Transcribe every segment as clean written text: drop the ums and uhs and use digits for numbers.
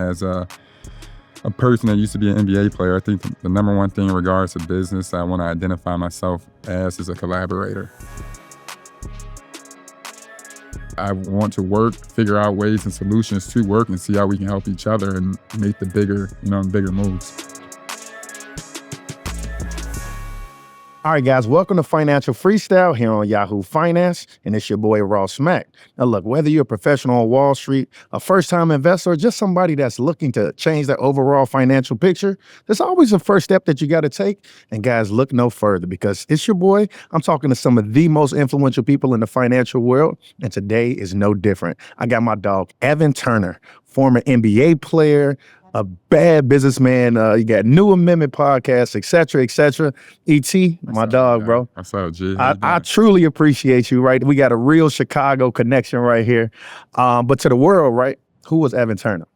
as a person that used to be an NBA player, I think the number one thing in regards to business I want to identify myself as is a collaborator. I want to work, figure out ways and solutions to work and see how we can help each other and make the bigger moves. All right, guys, welcome to Financial Freestyle here on Yahoo Finance, and it's your boy, Ross Mack. Now, look, whether you're a professional on Wall Street, a first-time investor, or just somebody that's looking to change their overall financial picture, there's always a first step that you got to take. And guys, look no further because it's your boy. I'm talking to some of the most influential people in the financial world, and today is no different. I got my dog, Evan Turner, former NBA player, a bad businessman. You got New Amendment podcast, et cetera, et cetera. E.T., my dog, bro. What's up, G? I truly appreciate you, right? We got a real Chicago connection right here. But to the world, right? Who was Evan Turner?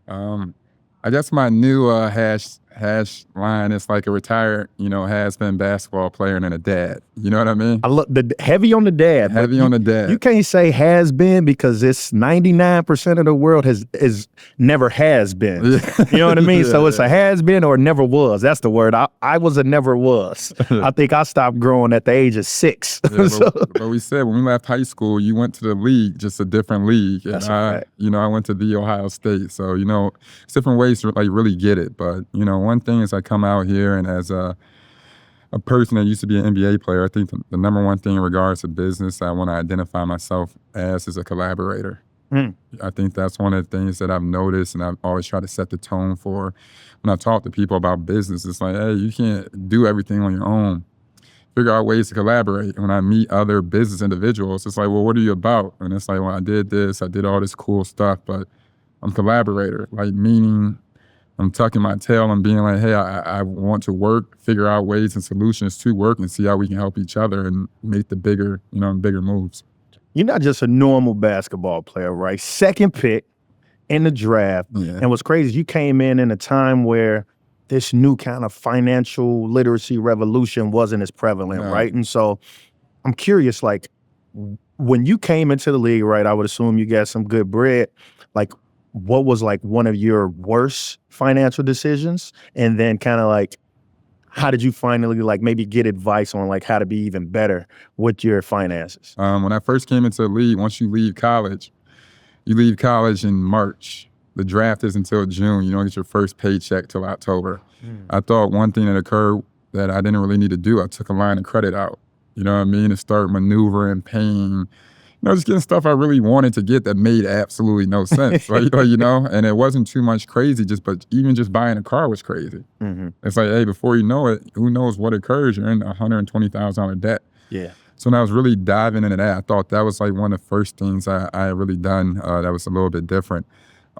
I guess my new hash line is like a retired, has-been basketball player and a dad. You know what I mean? I look heavy on the dad. Heavy on the dad. You can't say has been because it's 99% of the world is never has been. Yeah. You know what I mean? Yeah, so it's a has been or never was. That's the word. I was a never was. I think I stopped growing at the age of 6. Yeah, but we said when we left high school, you went to the league, just a different league. That's and a fact. I went to the Ohio State. So, it's different ways to like really get it. But, one thing is I come out here and as a person that used to be an NBA player, I think the number one thing in regards to business I want to identify myself as is a collaborator. I think that's one of the things that I've noticed and I've always tried to set the tone for when I talk to people about business. It's like, hey, you can't do everything on your own. Figure out ways to collaborate. When I meet other business individuals, it's like, well, what are you about? And it's like, well, I did this, I did all this cool stuff, but I'm a collaborator, like meaning I'm tucking my tail and being like, hey, I want to work, figure out ways and solutions to work and see how we can help each other and make the bigger moves. You're not just a normal basketball player, right? Second pick in the draft. Yeah. And what's crazy is you came in a time where this new kind of financial literacy revolution wasn't as prevalent, No. right? And so I'm curious, like, when you came into the league, right, I would assume you got some good bread. Like, what was like one of your worst financial decisions? And then kind of like, how did you finally like maybe get advice on like how to be even better with your finances? When I first came into the league, once you leave college in March. The draft is until June. You don't get your first paycheck till October. I thought one thing that occurred that I didn't really need to do, I took a line of credit out. You know what I mean? To start maneuvering, paying, just getting stuff I really wanted to get that made absolutely no sense, right? And it wasn't too much crazy, but even just buying a car was crazy. Mm-hmm. It's like, hey, before you know it, who knows what occurs? You're in $120,000 debt. Yeah. So when I was really diving into that, I thought that was like one of the first things I had really done that was a little bit different.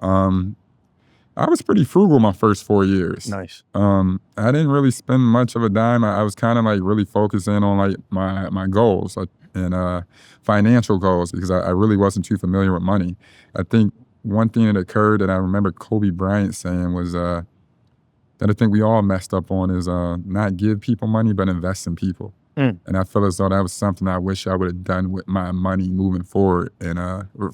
I was pretty frugal my first 4 years. Nice. I didn't really spend much of a dime. I was kind of like really focusing on like my goals and financial goals because I really wasn't too familiar with money. I think one thing that occurred that I remember Kobe Bryant saying was that I think we all messed up on is not give people money but invest in people. And I feel as though that was something I wish I would have done with my money moving forward and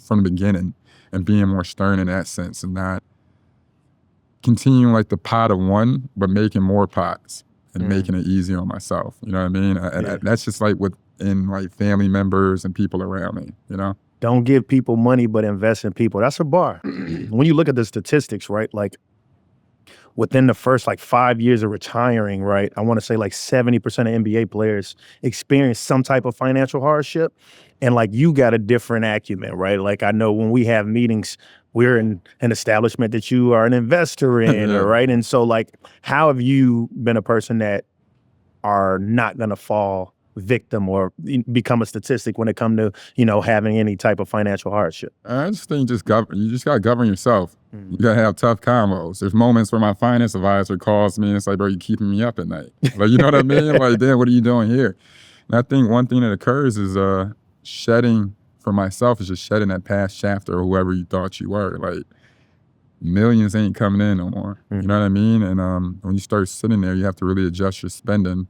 from the beginning and being more stern in that sense and not continuing like the pot of one, but making more pots and making it easy on myself. You know what I mean? That's just like within like family members and people around me, Don't give people money, but invest in people. That's a bar. When you look at the statistics, right? Like within the first like 5 years of retiring, right? I want to say like 70% of NBA players experience some type of financial hardship. And like you got a different acumen, right? Like I know when we have meetings, we're in an establishment that you are an investor in, Yeah. right? And so like, how have you been a person that are not going to fall victim or become a statistic when it comes to, having any type of financial hardship? I just think you just got to govern yourself. You got to have tough combos. There's moments where my finance advisor calls me and it's like, bro, you keeping me up at night. Like, you know what I mean? Like, damn, what are you doing here? And I think one thing that occurs is shedding for myself is just shedding that past chapter of whoever you thought you were. Like, millions ain't coming in no more. You know what I mean? And when you start sitting there, you have to really adjust your spending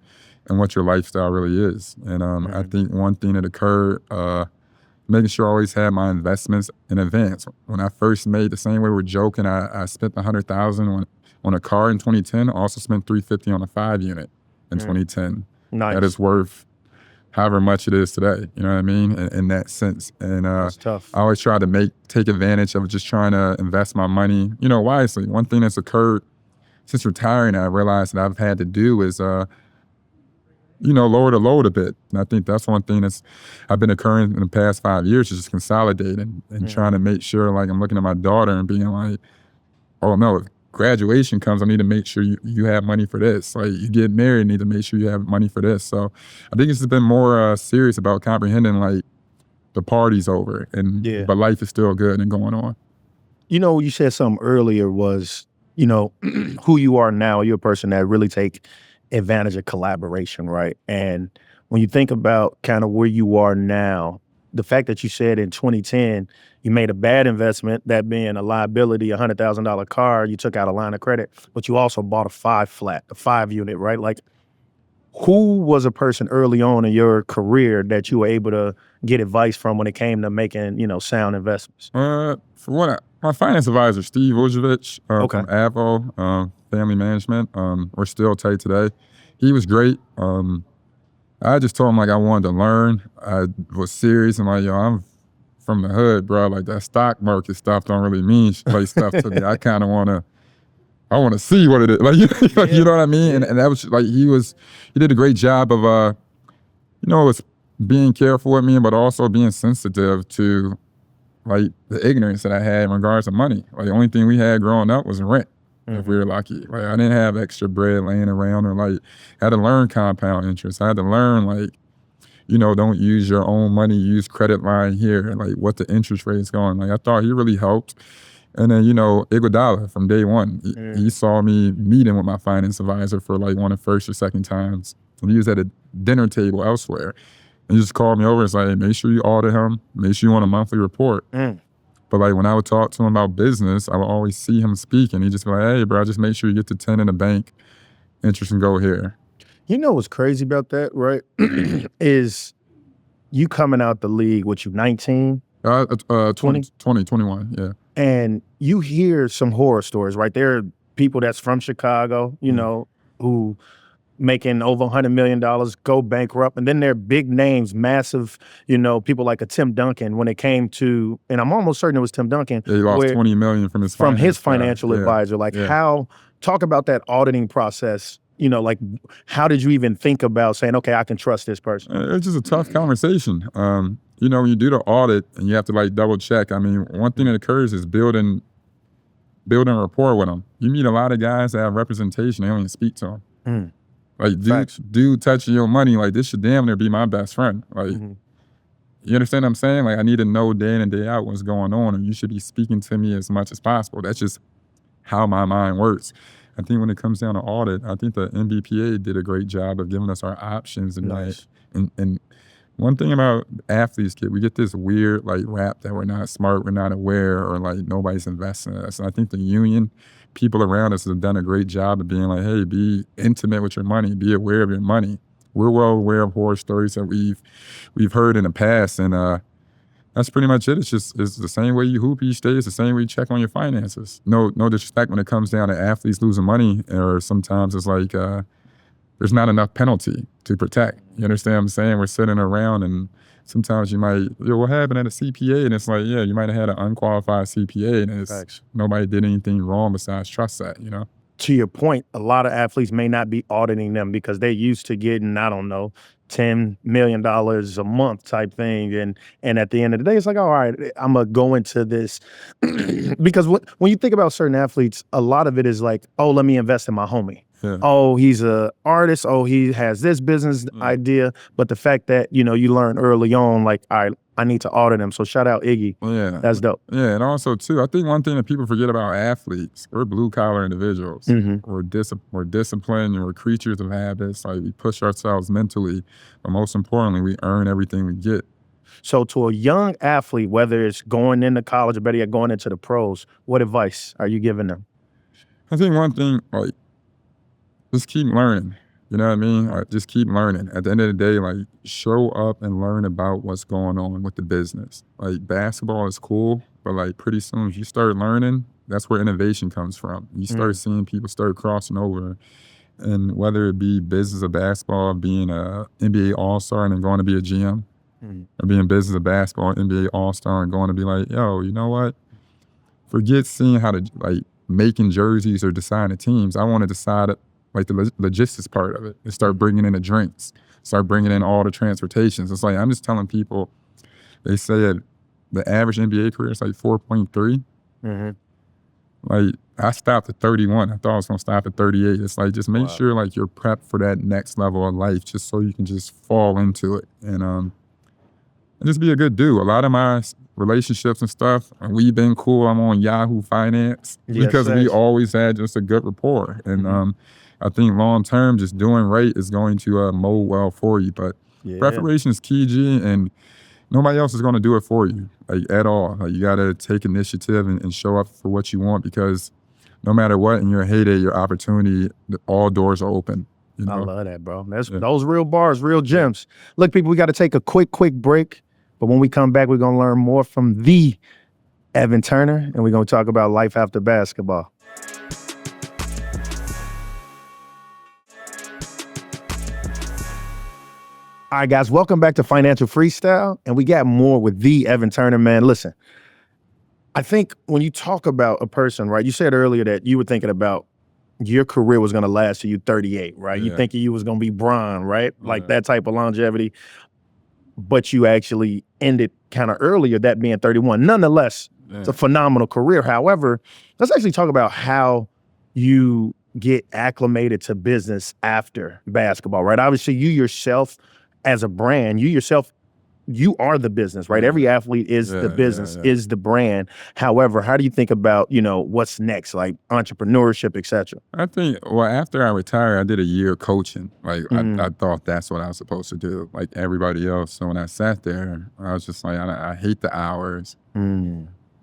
and what your lifestyle really is. And I think one thing that occurred making sure I always had my investments in advance. When I first made, the same way we're joking, I spent $100,000 on a car in 2010. I also spent $350 on a 5-unit in 2010. Nice. That is worth however much it is today. You know what I mean? In that sense. And That's tough. I always try to take advantage of just trying to invest my money, wisely. One thing that's occurred since retiring, I realized that I've had to do is lower the load a bit. And I think that's one thing that's I've been occurring in the past 5 years, is just consolidating and trying to make sure, like, I'm looking at my daughter and being like, oh no, if graduation comes, I need to make sure you have money for this. Like, you get married, I need to make sure you have money for this. So I think it's been more serious about comprehending, like, the party's over, but life is still good and going on. You said something earlier was, who you are now. You're a person that really take advantage of collaboration, right? And when you think about kind of where you are now, the fact that you said in 2010 you made a bad investment, that being a liability, $100,000 car, you took out a line of credit, but you also bought a 5-unit, right? Like, who was a person early on in your career that you were able to get advice from when it came to making, sound investments? For one, my finance advisor, Steve Ujevich, Okay. from Avo Family Management, we're still tight today. He was great. I just told him, like, I wanted to learn. I was serious and like, yo, I'm from the hood, bro. Like, that stock market stuff don't really mean like stuff to me. I kind of want to see what it is. Like, you know what I mean? And that was like, he did a great job of, was being careful with me, but also being sensitive to, like, the ignorance that I had in regards to money. Like, the only thing we had growing up was rent, if we were lucky. Like, I didn't have extra bread laying around, or like, I had to learn compound interest. I had to learn, like, don't use your own money, use credit line here, like, what the interest rate is going. Like, I thought he really helped. And then, Iguodala from day one, he saw me meeting with my finance advisor for like one of the first or second times. And he was at a dinner table elsewhere. And he just called me over and said, hey, make sure you audit him. Make sure you want a monthly report. But like, when I would talk to him about business, I would always see him speak, and he'd just be like, hey, bro, just make sure you get to 10 in the bank. Interest can go here. You know what's crazy about that, right? Is you coming out the league, what, you 19? 20, 21, yeah. And you hear some horror stories, right? There are people that's from Chicago, who making over $100 million go bankrupt. And then there are big names, massive, people like a Tim Duncan when it came to, and I'm almost certain it was Tim Duncan. Yeah, he lost $20 million from his financial advisor. Like, how, talk about that auditing process. Like, how did you even think about saying, okay, I can trust this person? It's just a tough conversation. When you do the audit and you have to, like, double check. I mean, one thing that occurs is building rapport with them. You meet a lot of guys that have representation, they don't even speak to them. Like, dude touching your money, like, this should damn near be my best friend. Like, you understand what I'm saying? Like, I need to know day in and day out what's going on, and you should be speaking to me as much as possible. That's just how my mind works. I think when it comes down to audit, I think the NBPA did a great job of giving us our options. And Nice. And one thing about athletes, kid, we get this weird, like, rap that we're not smart, we're not aware, or like nobody's investing in us. And I think the union, people around us have done a great job of being like, hey, be intimate with your money, be aware of your money. We're well aware of horror stories that we've heard in the past, and that's pretty much it. It's the same way you hoop each day. It's the same way you check on your finances. No disrespect when it comes down to athletes losing money, or sometimes it's like there's not enough penalty to protect. You understand what I'm saying? We're sitting around, and sometimes you might, what happened at a CPA? And it's like, yeah, you might have had an unqualified CPA, and it's nobody did anything wrong besides trust that, To your point, a lot of athletes may not be auditing them because they're used to getting, I don't know, $10 million a month type thing. And at the end of the day, it's like, all right, I'm going to go into this. Because when you think about certain athletes, a lot of it is like, oh, let me invest in my homie. Yeah. Oh, he's an artist. Oh, he has this business idea. But the fact that, you learn early on, like, all right, I need to audit him. So shout out Iggy. Yeah. That's dope. Yeah, and also, too, I think one thing that people forget about athletes, we're blue-collar individuals. We're disciplined, and we're creatures of habits. Like, we push ourselves mentally, but most importantly, we earn everything we get. So to a young athlete, whether it's going into college or better yet going into the pros, what advice are you giving them? I think one thing, like, just keep learning. You know what I mean? Just keep learning. At the end of the day, like, show up and learn about what's going on with the business. Like, basketball is cool, but like pretty soon if you start learning, that's where innovation comes from. You start seeing people start crossing over. And whether it be business of basketball, being a NBA All-Star and then going to be a GM, or being business of basketball, NBA All-Star and going to be like, yo, you know what? Forget seeing how to like making jerseys or deciding teams. I want to decide like the logistics part of it and start bringing in the drinks, start bringing in all the transportations. It's like, I'm just telling people, they say that the average NBA career is like 4.3. Like, I stopped at 31. I thought I was gonna stop at 38. It's like, just make sure like you're prepped for that next level of life, just so you can just fall into it and just be a good dude. A lot of my relationships and stuff, we've been cool. I'm on Yahoo Finance because we always had just a good rapport. And I think long term, just doing right is going to mold well for you. But preparation is key, G, and nobody else is going to do it for you, like, at all. Like, you got to take initiative and show up for what you want, because no matter what, in your heyday, your opportunity, all doors are open. You know? I love that, bro. That's those real bars, real gems. Look, people, we got to take a quick break. But when we come back, we're going to learn more from the Evan Turner, and we're going to talk about life after basketball. All right, guys, welcome back to Financial Freestyle, and we got more with the Evan Turner, man. Listen, I think when you talk about a person, right, you said earlier that you were thinking about your career was going to last till you 38, right? You thinking you was going to be Bryant, right? Like that type of longevity. But you actually ended kind of earlier, that being 31. Nonetheless, it's a phenomenal career. However, let's actually talk about how you get acclimated to business after basketball, right? Obviously, you yourself as a brand, you are the business, right? Every athlete is the business, is the brand. However, how do you think about, what's next, like entrepreneurship, et cetera? I think, well, after I retired, I did a year coaching. Like, I thought that's what I was supposed to do, like everybody else. So when I sat there, I was just like, I hate the hours.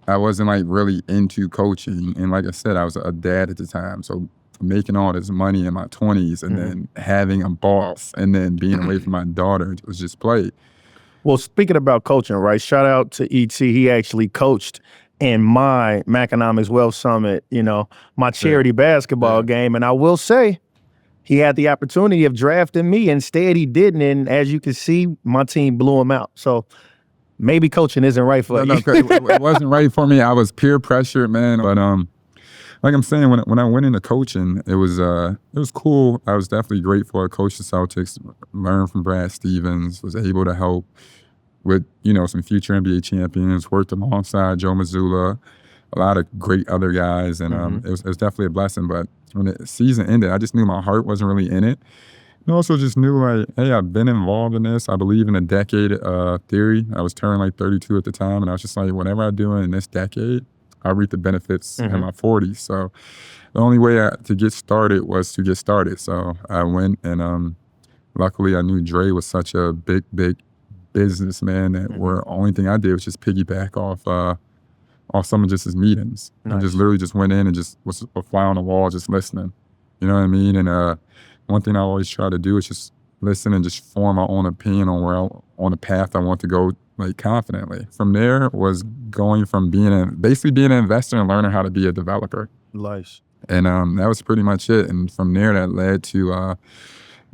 I wasn't like really into coaching. And like I said, I was a dad at the time. So making all this money in my 20s and then having a boss and then being away from my daughter was just play. Well, speaking about coaching, right? Shout out to ET. He actually coached in my Maconomics Wealth Summit, my charity basketball game. And I will say, he had the opportunity of drafting me. Instead, he didn't. And as you can see, my team blew him out. So maybe coaching isn't right for you. It wasn't right for me. I was peer pressured, man. But like I'm saying, when I went into coaching, it was cool. I was definitely grateful. I coached the Celtics, learned from Brad Stevens, was able to help with, some future NBA champions, worked alongside Joe Mazzulla, a lot of great other guys. And it was definitely a blessing. But when the season ended, I just knew my heart wasn't really in it. And also just knew, like, hey, I've been involved in this. I believe in a decade theory. I was turning like 32 at the time. And I was just like, whatever I do in this decade, I reap the benefits in my 40s. So the only way to get started was to get started. So I went and luckily I knew Dre was such a big businessman that where only thing I did was just piggyback off some of just his meetings. I just literally just went in and just was a fly on the wall just listening. You know what I mean? And one thing I always try to do is just listen and just form my own opinion on the path I want to go, like, confidently. From there was going from basically being an investor and learning how to be a developer. Nice. And that was pretty much it. And from there, that led to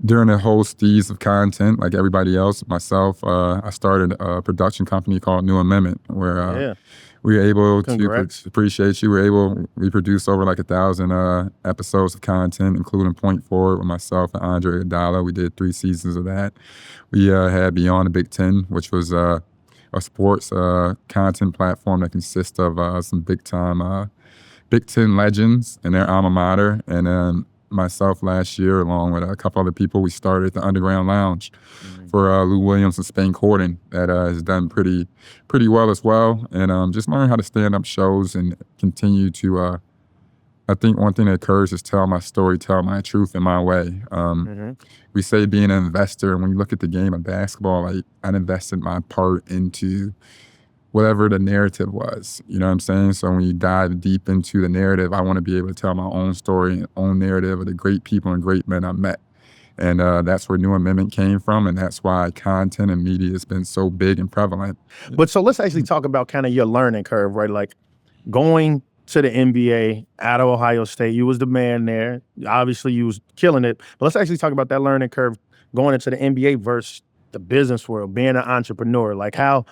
during the whole steez of content, like everybody else, myself, I started a production company called New Amendment, where we were able to appreciate you. We produced over like 1,000 episodes of content, including Point Forward with myself and Andre Iguodala. We did 3 seasons of that. We had Beyond the Big Ten, which was a sports content platform that consists of some big Big Ten legends and their alma mater. And then myself last year, along with a couple other people, we started the Underground Lounge for Lou Williams and Spain Corden that has done pretty well as well. And just learn how to stand up shows and continue to, I think one thing that occurs is tell my story, tell my truth in my way. We say being an investor, and when you look at the game of basketball, like, I invested my part into whatever the narrative was, you know what I'm saying? So when you dive deep into the narrative, I want to be able to tell my own story and own narrative of the great people and great men I met. And that's where New Amendment came from, and that's why content and media has been so big and prevalent. But so let's actually talk about kind of your learning curve, right? Like going to the NBA at Ohio State, you was the man there. Obviously, you was killing it. But let's actually talk about that learning curve going into the NBA versus the business world, being an entrepreneur. Like how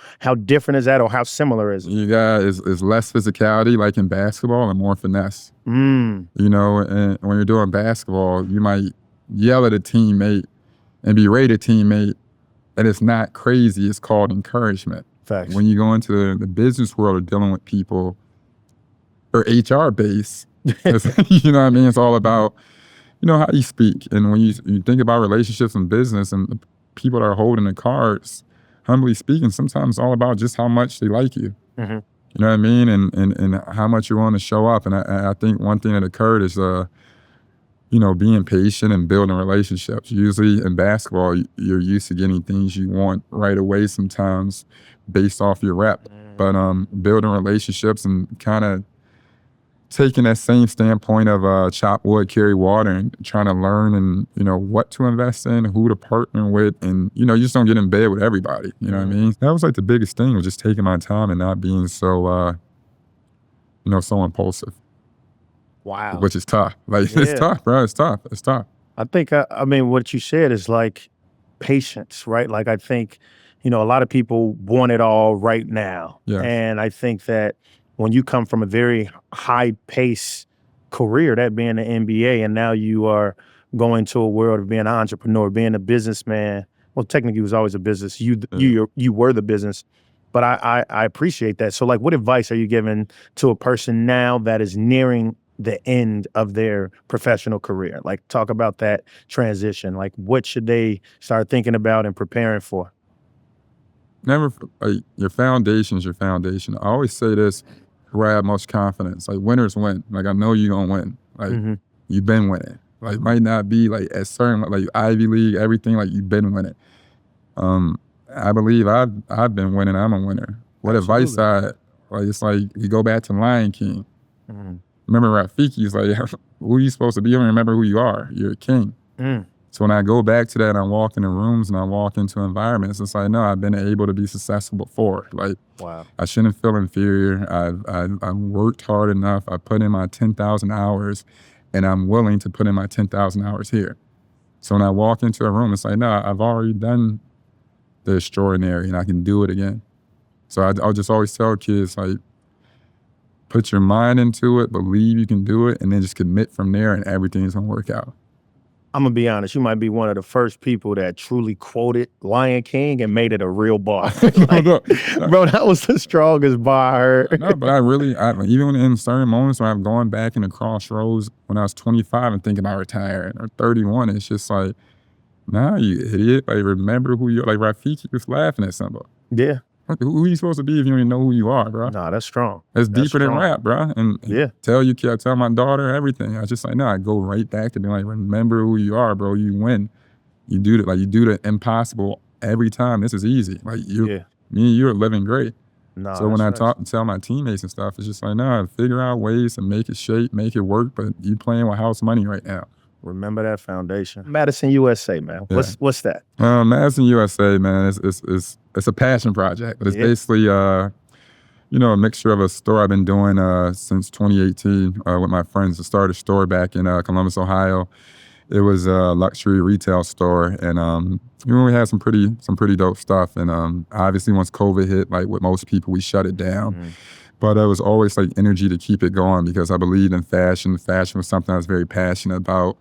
different is that, or how similar is it? You got is less physicality, like in basketball, and more finesse. You know, and when you're doing basketball, you might yell at a teammate and berate a teammate, and it's not crazy. It's called encouragement. Facts. When you go into the business world or dealing with people or HR base, you know what I mean? It's all about, you know, how you speak. And when you think about relationships in business and the people that are holding the cards, humbly speaking, sometimes it's all about just how much they like you. You know what I mean? And how much you're willing to show up. And I think one thing that occurred is, you know, being patient and building relationships. Usually in basketball, you're used to getting things you want right away sometimes based off your rep. But building relationships and kind of taking that same standpoint of chop wood, carry water, and trying to learn and, you know, what to invest in, who to partner with. And, you know, you just don't get in bed with everybody. You know what I mean? That was like the biggest thing, was just taking my time and not being so, you know, so impulsive. Wow. Which is tough. Like, it's tough, bro. It's tough. It's tough. I think, I mean, what you said is like patience, right? Like, I think, you know, a lot of people want it all right now. Yes. And I think that when you come from a very high pace career, that being the NBA, and now you are going to a world of being an entrepreneur, being a businessman. Well, technically it was always a business. You were the business. But I appreciate that. So like, what advice are you giving to a person now that is nearing the end of their professional career? Like, talk about that transition. Like, what should they start thinking about and preparing for? Never, like, your foundation's your foundation. I always say this where I have most confidence. Like, winners win. Like, I know you're gonna win. Like, you've been winning. Like, might not be like at certain, like Ivy League, everything, like you've been winning. I believe I've been winning. I'm a winner. What advice it's like, you go back to Lion King. Remember Rafiki's like, who are you supposed to be? You don't remember who you are. You're a king. So when I go back to that and I walk into rooms and I walk into environments, it's like, no, I've been able to be successful before. Like, wow. I shouldn't feel inferior. I've worked hard enough. I put in my 10,000 hours, and I'm willing to put in my 10,000 hours here. So when I walk into a room, it's like, no, I've already done the extraordinary and I can do it again. So I'll just always tell kids, like, put your mind into it, believe you can do it, and then just commit from there, and everything's gonna work out. I'm gonna be honest, you might be one of the first people that truly quoted Lion King and made it a real bar. Like, bro, that was the strongest bar I heard. No, but even in certain moments when I'm going back in the crossroads when I was 25 and thinking about retiring, or 31, it's just like, nah, you idiot. Like, remember who you're. Like, Rafiki was laughing at somebody. Yeah. Who are you supposed to be if you don't even know who you are, bro? Nah, that's strong. It's deeper than rap, bro. And yeah, tell your kid, I tell my daughter everything. I just like, no, I go right back to being like, remember who you are, bro. You win. You do the impossible every time. This is easy. Like, me and you are living great. Nah, so when I tell my teammates and stuff, it's just like, no, figure out ways to make it shape, make it work, but you playing with house money right now. Remember that foundation. Madison USA, man. Yeah. What's that? Madison USA, man, it's a passion project, but it's basically you know, a mixture of a store I've been doing since 2018 with my friends. I started a store back in Columbus, Ohio. It was a luxury retail store, and you know, we had some pretty dope stuff. And obviously, once COVID hit, like with most people, we shut it down. But it was always like energy to keep it going because I believed in fashion. Fashion was something I was very passionate about.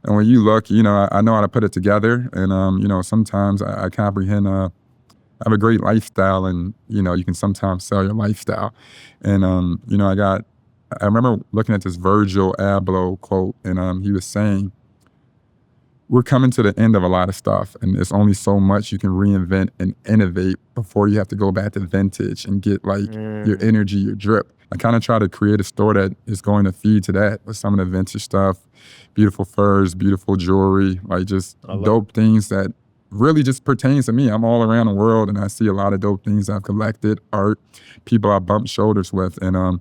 And when you look, you know, I know how to put it together. And, you know, sometimes I comprehend, I have a great lifestyle, and, you know, you can sometimes sell your lifestyle. And, you know, I remember looking at this Virgil Abloh quote, and he was saying, we're coming to the end of a lot of stuff, and there's only so much you can reinvent and innovate before you have to go back to vintage and get like your energy, your drip. I kind of try to create a store that is going to feed to that with some of the vintage stuff, beautiful furs, beautiful jewelry, like just dope things that really just pertains to me. I'm all around the world, and I see a lot of dope things I've collected, art, people I bumped shoulders with, and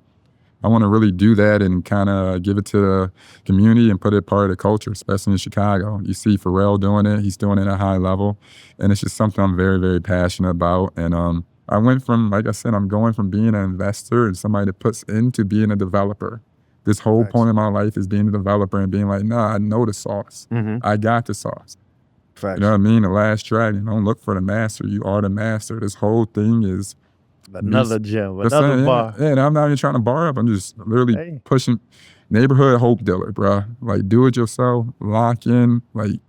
I want to really do that and kind of give it to the community and put it part of the culture, especially in Chicago. You see Pharrell doing it. He's doing it at a high level. And it's just something I'm very, very passionate about. And I went from, like I said, I'm going from being an investor and somebody that puts into being a developer. This whole point of my life is being a developer and being like, nah, I know the sauce. I got the sauce. Facts. You know what I mean? The last dragon. Don't look for the master. You are the master. This whole thing is another gem, another bar. Yeah, and I'm not even trying to bar up. I'm just literally pushing neighborhood hope dealer, bro. Like, do it yourself, lock in. Like,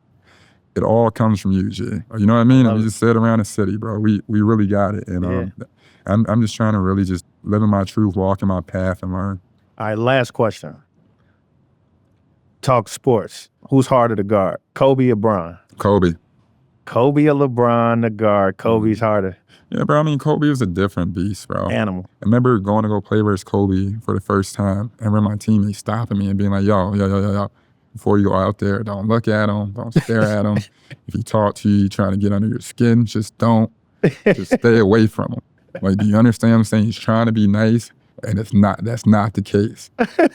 it all comes from you, G. You know what I mean? And you just sit around the city, bro. We really got it. And I'm just trying to really just live in my truth, walk in my path, and learn. All right, last question. Talk sports. Who's harder to guard, Kobe or Bron? Kobe. Kobe or LeBron to guard? Kobe's harder. Yeah, bro. I mean, Kobe was a different beast, bro. Animal. I remember going to go play versus Kobe for the first time. I remember my teammates stopping me and being like, yo. Before you go out there, don't look at him. Don't stare at him. If he talk to you, trying to get under your skin, just don't. Just stay away from him. Like, do you understand what I'm saying? He's trying to be nice, and that's not the case.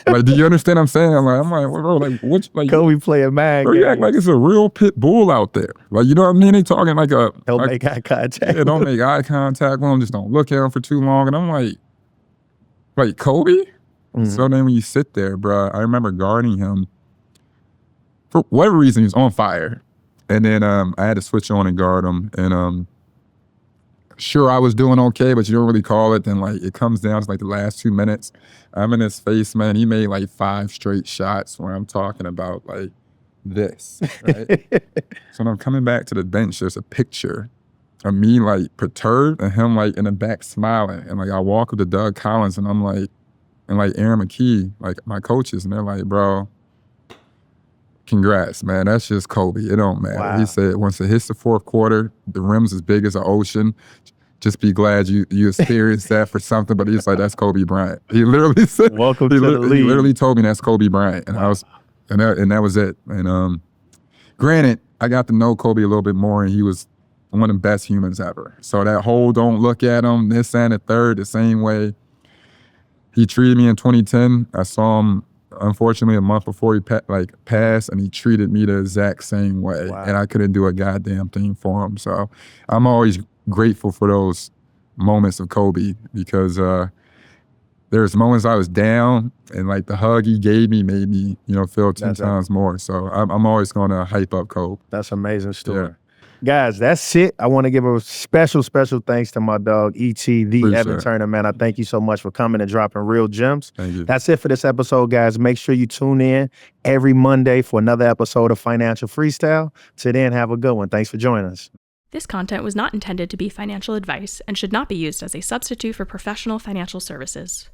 Like, do you understand what I'm saying? I'm like, bro, like, what? Like, Kobe playing mad. Bro, you act like it's a real pit bull out there. Like, you know what I mean? They talking like a. Don't make eye contact. Yeah, don't make eye contact with him. Just don't look at him for too long. And I'm like Kobe? So then when you sit there, bro, I remember guarding him. For whatever reason, he was on fire. And then I had to switch on and guard him. And sure, I was doing okay, but you don't really call it. Then like it comes down to like the last 2 minutes. I'm in his face, man. He made like 5 straight shots where I'm talking about like this, right? So when I'm coming back to the bench, there's a picture of me like perturbed and him like in the back smiling. And like I walk with the Doug Collins and I'm like, and like Aaron McKee, like my coaches, and they're like, bro, congrats, man. That's just Kobe. It don't matter. Wow. He said once it hits the fourth quarter, the rim's as big as an ocean. Just be glad you experienced that for something. But he's like, that's Kobe Bryant. He literally said, welcome to the league. He literally told me that's Kobe Bryant. And I was, and that was it. And granted, I got to know Kobe a little bit more, and he was one of the best humans ever. So that whole don't look at him, this and the third, the same way he treated me in 2010. I saw him, unfortunately, a month before he passed, and he treated me the exact same way. Wow. And I couldn't do a goddamn thing for him. So I'm always grateful for those moments of Kobe, because there's moments I was down, and like the hug he gave me made me, feel 10 times more. So I'm always going to hype up Kobe. That's an amazing story. Yeah. Guys, that's it. I want to give a special thanks to my dog, E.T., Evan Turner, man. I thank you so much for coming and dropping real gems. Thank you. That's it for this episode, guys. Make sure you tune in every Monday for another episode of Financial Freestyle. Till then, have a good one. Thanks for joining us. This content was not intended to be financial advice and should not be used as a substitute for professional financial services.